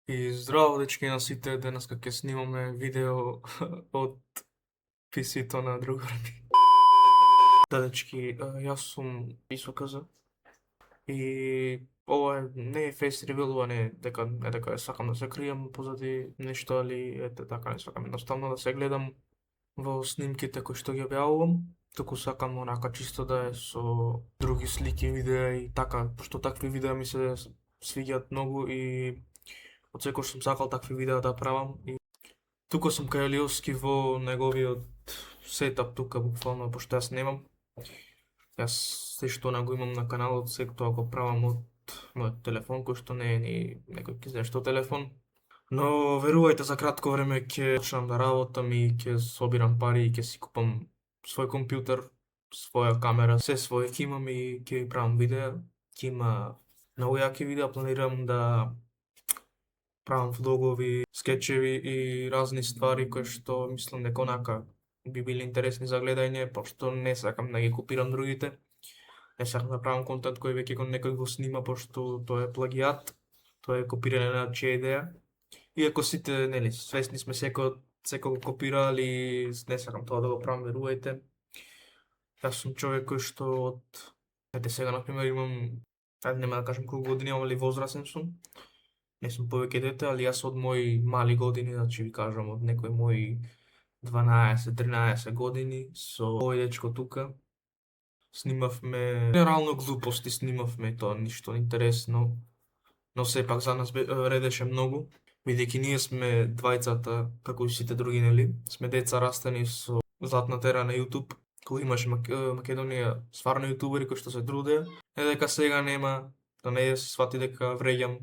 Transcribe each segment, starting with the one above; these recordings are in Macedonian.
И здраво, дечки, на сите, денеска ќе снимаме видео од PC-то на другар ми. Да, дечки, јас сум ИСОКЗ и ова не е фейс ревил, ова не е дека сакам да се кријам позади нешто, али ете така не сакам едноставно да се гледам во снимките кои што ги објавувам, туку сакам онака чисто да е со други слики, видеа и така, пошто такви видеа ми се свиѓаат многу и од секој сум сакал такви видеа да правам и тука сум кај Алиоски во неговиот сетап тука буквално, пошто јас немам. Јас се што го имам на каналот, се тоа го правам од мојот телефон, кој што не е ни некој ќе знае што телефон. Но верувајте, за кратко време ќе почнам да работам и ќе собирам пари и ќе си купам свој компјутер, своја камера, се своје ќе имам и ќе ви правам видеа. Ќе има многу јаки видеа, планирам да правам влогови, скечеви и разни ствари кои што мислам дека онака би били интересни за гледање, пошто не сакам да ги копирам другите. Не сакам да правам контент кој веќе некој го снима, пошто тоа е плагиат, тоа е копирање на чија идеја. Иако сите, нели, свесни сме секој го копира, али не сакам тоа да го правам, верувајте. Јас сум човек кој што ете сега, например, имам, нема да кажам колку години имам, али возрасен сум. Не сум повеќе дете, али јас од мои мали години, значи ви кажам од некои мои 12-13 години, со овој дечко тука, снимавме генерално глупости, снимавме и тоа ништо интересно, но сепак за нас редеше многу, бидејќи ние сме двајцата, како и сите други, нели, сме деца растени со златната ера на YouTube, кој имаше Македонија стварно јутубери кои што се трудеа, не дека сега нема, да не се свати дека вреѓам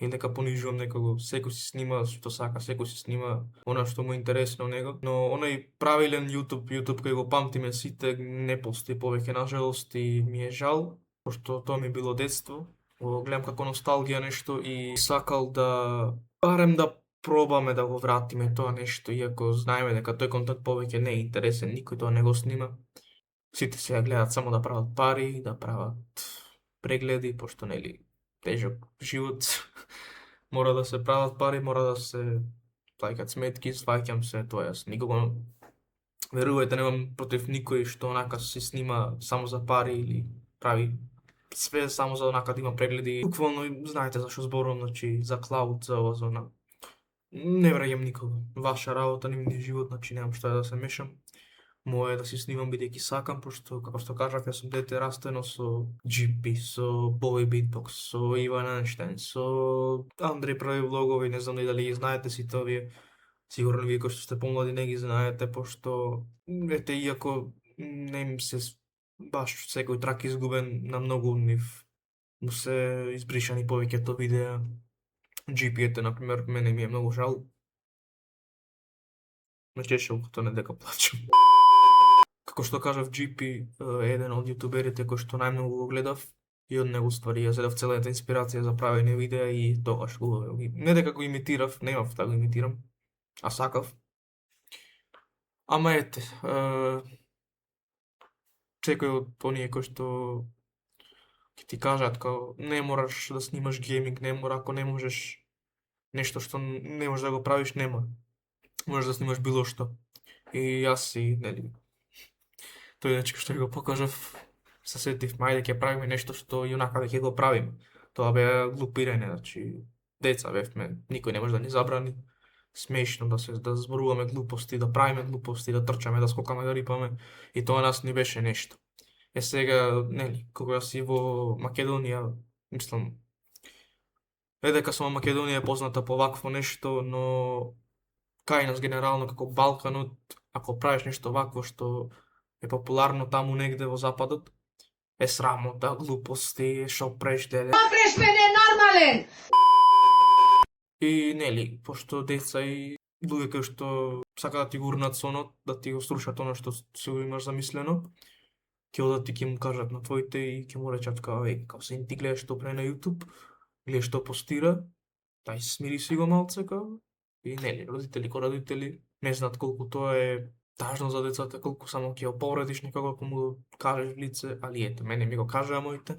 и дека понижувам некого, секој си снима што сака, секој си снима она што му е интересно него, но оној правилен YouTube кој го памтиме сите, не постои повеќе нажалост и ми е жал, пошто тоа ми било детство, го гледам како носталгија нешто и сакал да барем да пробаме да го вратиме тоа нешто, иако знаеме дека тој контент повеќе не е интересен, никој тоа не го снима. Сите сега гледаат само да прават пари, да прават прегледи, пошто нели тежок живот, мора да се прават пари, мора да се плаќаат сметки, сваќам се тоа, јас никого верувајте немам против никој што онака се снима само за пари или прави све само за онака да има прегледи. Буквално знаете зашто зборувам, значи за клауд, за ова, за она. Не враќам никого. Ваша работа, нивниот живот, значи немам што да се мешам. Моје е да си снимам бидејќи сакам, пошто, како што кажав, јас сум дете растено со GP, со Боби Beatbox, со Иван Einstein, со Андреј прави влогови, не знам дали ги знаете сите овие, сигурно вие кои што сте помлади не ги знаете, пошто, ете, иако не им се баш секој трак изгубен, на многу нив му се избришани повеќето видеа. GP-ете, например, мене ми е многу жал. Ме чеше укото, не дека плачам. Како што кажав, GP е еден од јутуберите кој што најмногу го гледав и од него ствари ја зедав целата инспирација за правење видеа и тогаш не дека го имитирав, немав да го имитирам, а сакав. Ама ете, секој од оние кои што ќе ти кажат као не мораш да снимаш гейминг, не мора, ако не можеш нешто што не можеш да го правиш, нема. Можеш да снимаш било што. И јас си, нели, тој дечко што го покажав, се сетив, мајде ќе правиме нешто што јонака веќе го правиме. Тоа беа глупирање, значи деца бевме, никој не може да ни забрани. Смешно да зборуваме глупости, да правиме глупости, да трчаме, да скокаме, да рипаме и тоа нас ни беше нешто. Е сега, нели, кога си во Македонија, мислам, е дека само Македонија е позната по вакво нешто, но кај нас генерално како Балканот, ако правиш нешто вакво што е популарно таму негде во западот, е срамота, глупости, шо преш деле. Преш мене нормален! И нели, пошто деца и луѓе кои што сакаат да ти гурнат сонот, да ти го струшат оно што си го имаш замислено, ќе одат и ќе му кажат на твоите и ќе му речат као као син ти гледаш што прави на YouTube, гледаш што постира, тај смири си го малце као. И нели, родители ко родители не знаат колку тоа е тажно за децата, колку само ќе го повредиш некого ако му го кажеш в лице, али ето, мене ми го кажаа моите.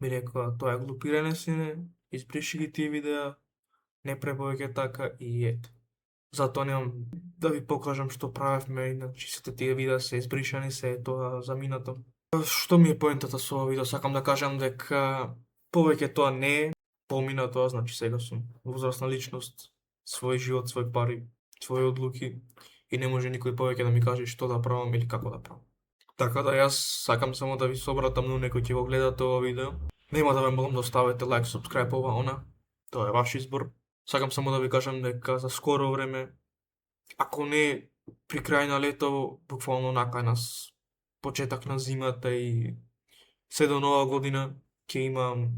Ми рекоа, тоа е глупирање, сине, исприши ги тие видеа, не пребојќе така и ете. Затоа немам да ви покажам што правевме, иначе сите тие видеа се избришани, се е тоа заминато. Што ми е поентата со ова видео? Сакам да кажам дека повеќе тоа не е поминато, значи сега сум возрастна личност, свој живот, свој пари, своји одлуки и не може никој повеќе да ми каже што да правам или како да правам. Така да јас сакам само да ви се обратам на некој ќе го гледате ова видео. Нема да ве молам да оставите лайк, subscribe, ова, она. Тоа е ваш избор. Сакам само да ви кажам дека за скоро време, ако не при крај на лето, буквално нака на почеток на зимата и се до нова година ќе имам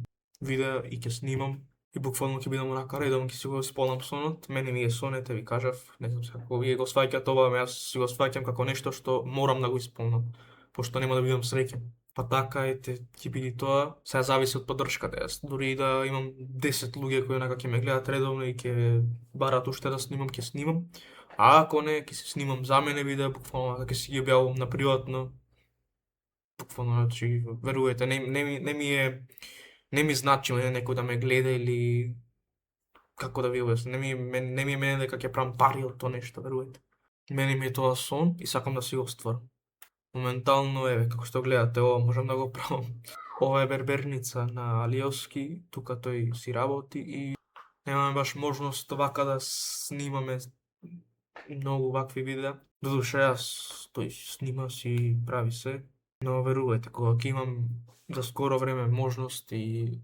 видеа и ќе снимам и буквално ќе бидам онака редовно ќе си го исполнам сонот. Мене ми е сонет, ви кажав, не знам како вие го сваќате ова, ама јас си го сваќам како нешто што морам да го исполнам, пошто нема да бидам среќен. Па така ете, ќе биде тоа, сега зависи од поддршката. Јас дури и да имам 10 луѓе кои онака ќе ме гледат редовно и ќе барат уште да снимам, ќе снимам. А ако не, ќе се снимам за мене видеа, буквално ќе си ги објавувам на приватно. Буквално, значи, верувате, не ми значи некој да ме гледа или како да ви објаснам, не ми е мене дека ќе правам пари од тоа нешто, верувате. Мене ми е тоа сон и сакам да си го остварам. Моментално, еве, како што гледате, ова можам да го правам. Ова е берберница на Алиоски, тука тој си работи и немаме баш можност вака да снимаме многу вакви видеа. Додуше јас тој снима си прави се, но верувајте, кога ќе имам за скоро време можност и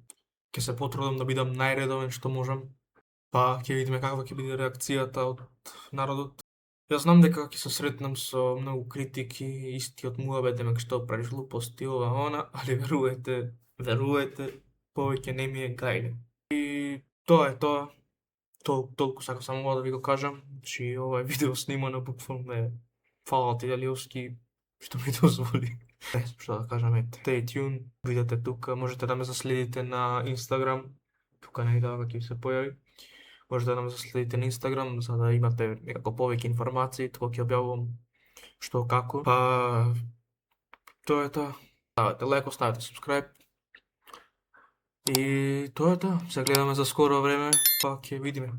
ќе се потрудам да бидам најредовен што можам, па ќе видиме каква ќе биде реакцијата од народот. Јас знам дека ќе се сретнам со многу критики, истиот муабет, демек што правиш глупости, ова, она, али верувајте, повеќе не ми е гајле. И тоа е тоа. Толку сакам само ова да ви го кажам, че ова е видео снимано буквално е фала ти Алиоски што ми дозволи. Не знам што да кажам, ете. Stay tuned, видете тука, можете да ме заследите на Instagram, тука најдава ќе се појави. Можете да ме заследите на Instagram за да имате некако повеќе информации, тоа ќе објавувам што како. Па тоа е тоа. Ставете лайк, оставете subscribe. И тоа е тоа. Се гледаме за скоро време, па ќе видиме.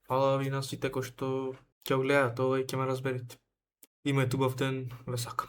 Фала ви на сите кои што ќе гледате ова и ќе ме разберете. Имајте убав ден, ве сакам.